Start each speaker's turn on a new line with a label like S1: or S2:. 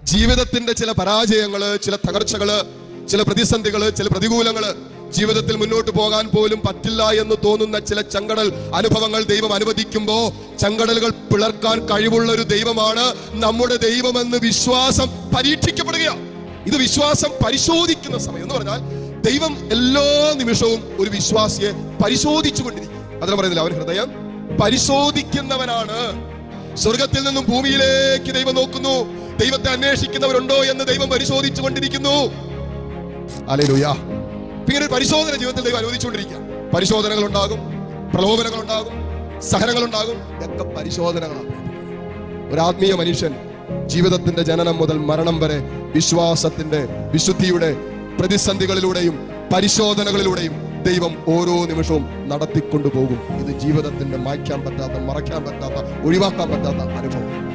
S1: ജീവിതത്തിന്റെ ചില പരാജയങ്ങള്, ചില തകർച്ചകള്, ചില പ്രതിസന്ധികള്, ചില പ്രതികൂലങ്ങള്, ജീവിതത്തിൽ മുന്നോട്ട് പോകാൻ പോലും പറ്റില്ല എന്ന് തോന്നുന്ന ചില ചങ്കടൽ അനുഭവങ്ങൾ ദൈവം അനുവദിക്കുമ്പോ ചങ്കടലുകൾ പിളർക്കാൻ കഴിവുള്ള ഒരു ദൈവമാണ് നമ്മുടെ ദൈവമെന്ന് വിശ്വാസം പരീക്ഷിക്കപ്പെടുകയാണ്. ഇത് വിശ്വാസം പരിശോധിക്കുന്ന സമയം എന്ന് പറഞ്ഞാൽ ദൈവം എല്ലാ നിമിഷവും ഒരു വിശ്വാസിയെ പരിശോധിച്ചു കൊണ്ടിരിക്കും. അതിനെ പറയുന്നില്ല, അവൻ ഹൃദയം പരിശോധിക്കുന്നവനാണ്. സ്വർഗത്തിൽ നിന്നും ഭൂമിയിലേക്ക് ദൈവം നോക്കുന്നു. ദൈവത്തെ അന്വേഷിക്കുന്നവരുണ്ടോ എന്ന് ദൈവം പരിശോധിച്ചു കൊണ്ടിരിക്കുന്നു. ഹല്ലേലൂയ. ഇങ്ങനെ ഒരു പരിശോധന ജീവിതത്തിൽ ദൈവം അനുവദിച്ചുകൊണ്ടിരിക്കുക. പരിശോധനകൾ ഉണ്ടാകും, പ്രലോഭനങ്ങൾ ഉണ്ടാകും, സഹനങ്ങൾ ഉണ്ടാകും. ഇതൊക്കെ പരിശോധനകളാണ്. ഒരു ആത്മീയ മനുഷ്യൻ ജീവിതത്തിന്റെ ജനനം മുതൽ മരണം വരെ വിശ്വാസത്തിന്റെ, വിശുദ്ധിയുടെ പ്രതിസന്ധികളിലൂടെയും പരിശോധനകളിലൂടെയും ദൈവം ഓരോ നിമിഷവും നടത്തിക്കൊണ്ടു പോകും. ഇത് ജീവിതത്തിന്റെ മായ്ക്കാൻ പറ്റാത്ത, മറയ്ക്കാൻ പറ്റാത്ത, ഒഴിവാക്കാൻ പറ്റാത്ത അനുഭവം.